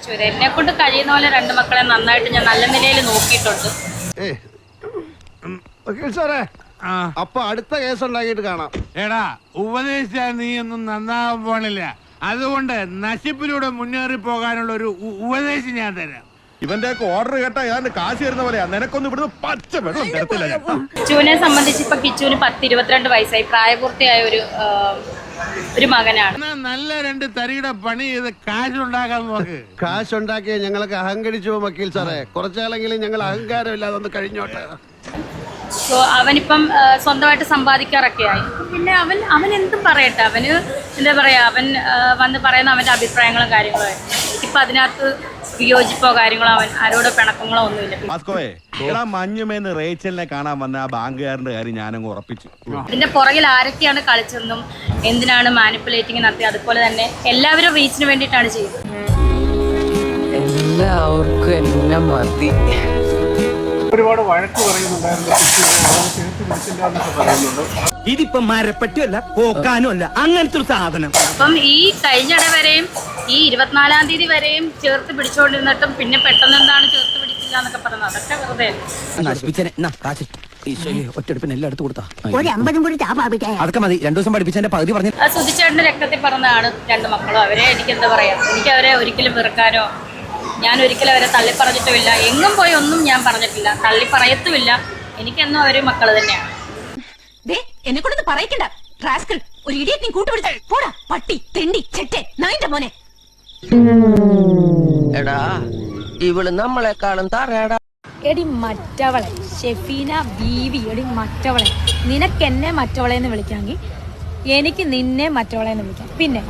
പഠിപ്പിച്ചു വരിക. എന്നെ കൊണ്ട് കഴിയുന്ന പോലെ രണ്ട് മക്കളെ നന്നായിട്ട് ഞാൻ നല്ല നിലയിൽ നോക്കിയിട്ടുണ്ട്. അപ്പൊ അടുത്ത കേസ് ഉണ്ടാക്കിയിട്ട് കാണാം. എടാ ഉപദേശിച്ചാൽ നീ ഒന്നും നന്നാവാൻ പോണില്ല. അതുകൊണ്ട് നശിപ്പിലൂടെ മുന്നേറി പോകാനുള്ള ഒരു ഉപദേശം ഞാൻ തരാം. ഇവന്റെ ഓർഡർ കേട്ടാ ഞാൻ കാശ് തരുന്ന പോലെയാ. നിനക്കൊന്നും ഇവിടുന്ന് പച്ച വെള്ളം തരത്തില്ല. കിച്ചുവിനെ സംബന്ധിച്ച് ഇപ്പൊ കിച്ചുവിന് 10-22 വയസ്സായി, പ്രായപൂർത്തിയായ ഒരു മകനാണ്. നല്ല രണ്ട് തരിയുടെ പണി ചെയ്ത് കാശുണ്ടാക്കാൻ നോക്ക്. കാശുണ്ടാക്കിയ ഞങ്ങളൊക്കെ അഹങ്കരിച്ചു വക്കീൽ സാറേ. കുറച്ചാളെങ്കിലും ഞങ്ങൾ അഹങ്കാരമില്ലാതെ ഒന്ന് കഴിഞ്ഞോട്ടെ. സോ അവനിപ്പം സ്വന്തമായിട്ട് സമ്പാദിക്കാറൊക്കെ ആയി. പിന്നെ അവൻ എന്തും പറയട്ടെ. അവന് എന്താ പറയാ, അവൻ വന്ന് പറയുന്ന അവന്റെ അഭിപ്രായങ്ങളും കാര്യങ്ങളും ആയിരുന്നു. എനിക്കിപ്പോ അതിനകത്ത് വിയോജിപ്പോ കാര്യങ്ങളോ അവൻ ആരോടോ പിണക്കങ്ങളോ ഒന്നുമില്ല. മഞ്ഞുമേന്ന് റേച്ചലിനെ കാണാൻ വന്ന ആ ബാങ്കുകാരന്റെ കാര്യം ഞാനങ്ങ് ഉറപ്പിച്ചു. ഇതിന്റെ പുറകിൽ ആരൊക്കെയാണ് കളിച്ചതെന്നും എന്തിനാണ് മാനിപ്പുലേറ്റിംഗ് നടത്തിയത്, അതുപോലെ തന്നെ എല്ലാവരും റീച്ചിന് വേണ്ടിയിട്ടാണ് ചെയ്തത്. എല്ലാവർക്കും എന്നെ മതി. ഒരുപാട് വഴക്ക് പറയുന്നുണ്ടായിരുന്നു. ഇതിപ്പോ മരപ്പറ്റിയല്ല, പോക്കാനും അല്ല, അങ്ങനത്തെ ഒരു സാധനം. അപ്പം ഈ കഴിഞ്ഞിട വരെയും ഈ 24-ാം തീയതി വരെയും ചേർത്ത് പിടിച്ചുകൊണ്ടിരുന്നിട്ടും പിന്നെ പെട്ടെന്ന് എന്താണ് ചേർത്ത് പിടിക്കില്ല എന്നൊക്കെ പറയുന്നത്, അതൊക്കെ വെറുതെ ഒറ്റടുപ്പിന് എല്ലാം എടുത്തു കൊടുത്താ അതൊക്കെ മതി. 2 ദിവസം പഠിപ്പിച്ചതിന്റെ പകുതി പറഞ്ഞു. സുധിച്ചേട്ടന്റെ രക്തത്തിൽ പറഞ്ഞതാണ് രണ്ട് മക്കളും. അവരെ എനിക്ക് എന്താ പറയാ, എനിക്ക് അവരെ ഒരിക്കലും വെറുക്കാനോ ഞാൻ ഒരിക്കലും അവരെ തള്ളി പറഞ്ഞിട്ടുമില്ല. എങ്ങും പോയി ഒന്നും ഞാൻ പറഞ്ഞിട്ടില്ല, തള്ളി പറയത്തുമില്ല. എനിക്കെന്നും അവര് മക്കള് തന്നെയാണ്. എന്നെ കൊണ്ടൊന്ന് പറയിക്കണ്ട റാസ്കൽ. ഒരു ഇടിയറ്റ് നീ കൂട്ടുപിടിച്ച പോടാ പട്ടി തെണ്ടി ചെറ്റെ നായിന്റെ മോനെ. എടാ ഇവള് നമ്മളെക്കാളും തറയടാ. എടി മറ്റവളെ ഷെഫീന ബീവി, എടി മറ്റവളെ, നിനക്ക് എന്നെ മറ്റവളെ എന്ന് വിളിക്കാമെങ്കിൽ എനിക്ക് നിന്നെ മറ്റവളെ എന്ന് വിളിക്കാം. പിന്നെ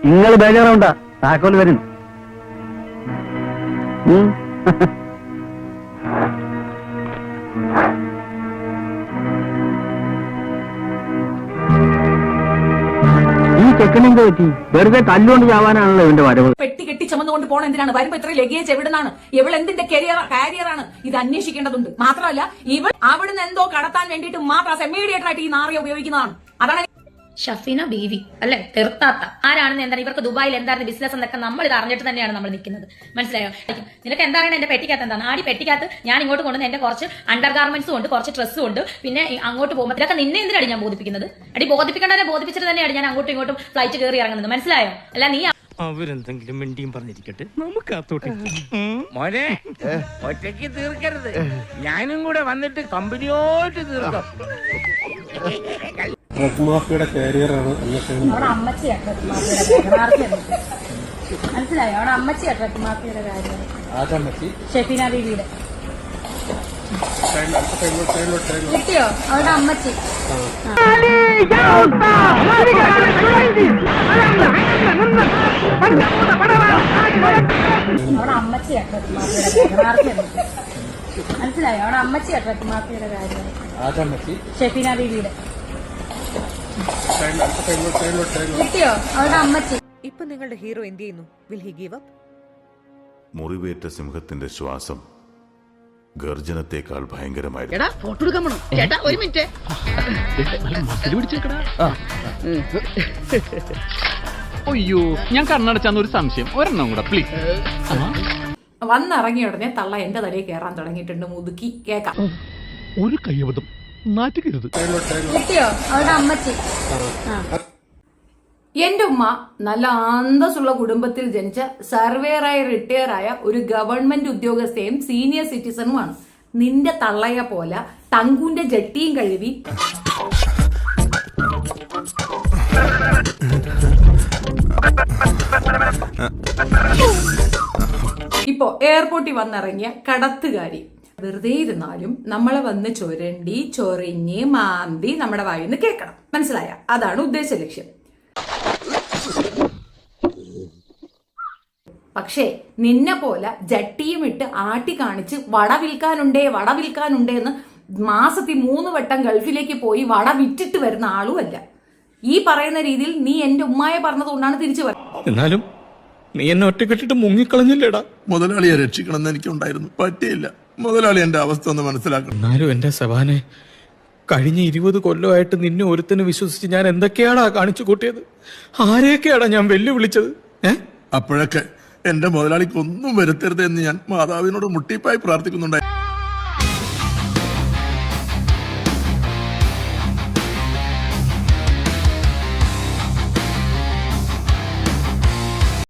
നിങ്ങൾ ബേജാറുണ്ടാ, താക്കോൽ വരും. ഈ ചെക്കനെന്ത് പറ്റി? വെറുതെ തല്ലുകൊണ്ട് ചാവാനാണല്ലോ ഇവന്റെ വരവ്. പെട്ടി കെട്ടി ചുമന്നുകൊണ്ട് പോണ എന്തിനാണ്? വരുമ്പോ ഇത്ര ലഗേജ് എവിടുന്നാണ്? ഇവൾ എന്തിന്റെ കാരിയറാണ്? ഇത് അന്വേഷിക്കേണ്ടതുണ്ട്. മാത്രമല്ല ഇവൾ അവിടുന്ന് എന്തോ കടത്താൻ വേണ്ടിയിട്ട് മാത്രം ഇമ്മീഡിയറ്റ് ആയിട്ട് ഈ നാറിയെ ഉപയോഗിക്കുന്നതാണ്. അതാണ് ഷഫീന ബീവി അല്ലെ, തെർത്താത്ത ആരാണെന്ന് എന്താണ്, ഇവർക്ക് ദുബായിൽ എന്തായിരുന്നു ബിസിനസ് എന്നൊക്കെ നമ്മൾ ഇത് അറിഞ്ഞിട്ട് തന്നെയാണ് നമ്മൾ നിൽക്കുന്നത്. മനസ്സിലായോ? നിനക്ക് എന്താണ് എന്റെ പെട്ടിക്കകത്ത് എന്താണ്? ആടി പെട്ടിക്കകത്ത് ഞാൻ ഇങ്ങോട്ട് കൊണ്ടുവന്ന് എന്റെ കുറച്ച് അണ്ടർ ഗാർമെന്റ്സും ഉണ്ട്, കുറച്ച് ഡ്രസ്സും ഉണ്ട്. പിന്നെ അങ്ങോട്ട് പോകുമ്പോൾ ഇതൊക്കെ നിന്നെ എന്തിനാണ് ഞാൻ ബോധിപ്പിക്കുന്നത്? അടി ബോധിപ്പിക്കേണ്ടതിനെ ബോധിപ്പിച്ചിട്ട് തന്നെയാണ് ഞാൻ അങ്ങോട്ടും ഇങ്ങോട്ടും ഫ്ലൈറ്റ് കയറി ഇറങ്ങുന്നത്. മനസ്സിലായോ? അല്ല നീ അവരെന്തെങ്കിലും മിണ്ടിയും പറഞ്ഞിരിക്കട്ടെ, നമുക്ക് മോനെ ഒറ്റയ്ക്ക് തീർക്കരുത്, ഞാനും കൂടെ വന്നിട്ട് കമ്പനിയോട്ട് തീർക്കാം. ഡ്രഗ് മാഫിയുടെ കാരിയറാണ്. അവിടെ അമ്മച്ചിയാണ് ഡ്രഗ് മാഫിയുടെ കാര്യം. മനസ്സിലായോ? അവിടെ അമ്മച്ചിയാണ് ഡ്രഗ് മാഫിയുടെ കാര്യം. ഷെഫീന ബീവിയുടെ കിട്ടിയോ? അവിടെ അമ്മച്ചി അവിടെ അമ്മച്ചിയാണ് ഡ്രഗ് മാഫിയുടെ കാര്യം. മനസ്സിലായോ? അവിടെ അമ്മച്ചിയാണ് ഡ്രഗ് മാഫിയുടെ കാര്യം. ഷെഫീന ബീവിയുടെ കിട്ടിയോ? അവിടെ അമ്മച്ചി. ഇപ്പൊ നിങ്ങളുടെ ഹീറോ എന്ത് ചെയ്യുന്നു? Will he give up? മുറിവേറ്റ സിംഹത്തിന്റെ ശ്വാസം ഗർജനത്തെക്കാൾ ഭയങ്കരമായിരുന്നു. അയ്യോ, ഞാൻ കണ്ണടച്ചാന്ന് ഒരു സംശയം, ഒരെണ്ണം കൂടെ പ്ലീസ്. വന്നിറങ്ങിയ ഉടനെ തള്ള എന്റെ തലയിൽ കയറാൻ തുടങ്ങിയിട്ടുണ്ട്. മുതുക്കി കേക്കാം. ഒരു കയ്യബദ്ധം നാറ്റുകരുത്. കിട്ടിയോ? അവിടെ അമ്മച്ചി. എന്റെ ഉമ്മ നല്ല അന്തസ്സുള്ള കുടുംബത്തിൽ ജനിച്ച സർവേയറായി റിട്ടയർ ആയ ഒരു ഗവൺമെന്റ് ഉദ്യോഗസ്ഥയും സീനിയർ സിറ്റിസണുമാണ്. നിന്റെ തള്ളയെ പോലെ തങ്കൂന്റെ ജട്ടിയും കഴുകി ഇപ്പോ എയർപോർട്ടിൽ വന്നിറങ്ങിയ കടത്തുകാരി. വെറുതെ ഇരുന്നാലും നമ്മളെ വന്ന് ചൊരണ്ടി ചൊറിഞ്ഞ് മാന്തി നമ്മുടെ വായിന്ന് കേൾക്കണം. മനസ്സിലായ? അതാണ് ഉദ്ദേശ ലക്ഷ്യം. പക്ഷേ നിന്നെ പോലെ ജട്ടിയും ഇട്ട് ആട്ടി കാണിച്ച് വട വിൽക്കാനുണ്ടേ എന്ന് മാസത്തിൽ 3 വട്ടം ഗൾഫിലേക്ക് പോയി വട വിറ്റിട്ട് വരുന്ന ആളുമല്ല. ഈ പറയുന്ന രീതിയിൽ നീ എന്റെ ഉമ്മായെ പറഞ്ഞതുകൊണ്ടാണ് തിരിച്ചു വരുന്നത്. എന്നാലും നീ എന്നെ ഒറ്റക്കെട്ടിട്ട് മുങ്ങിക്കളഞ്ഞില്ലേടാ. മുതലാളിയെ രക്ഷിക്കണമെന്ന് എനിക്കുണ്ടായിരുന്നു, പറ്റിയില്ല. മുതലാളി എന്റെ അവസ്ഥ ഒന്ന് മനസ്സിലാക്കണം. എന്നാലും എന്റെ സവാനെ കഴിഞ്ഞ 20 കൊല്ലമായിട്ട് നിന്നെ ഒരുത്തന് വിശ്വസിച്ച് ഞാൻ എന്തൊക്കെയാടാ കാണിച്ചു കൂട്ടിയത്? ആരെയൊക്കെയാടാ ഞാൻ വെല്ലുവിളിച്ചത്? അപ്പോഴൊക്കെ എന്റെ മുതലാളിക്ക് ഒന്നും വരുത്തരുതെന്ന് ഞാൻ മാതാവിനോട് മുട്ടിപ്പായി പ്രാർത്ഥിക്കുന്നുണ്ടായി.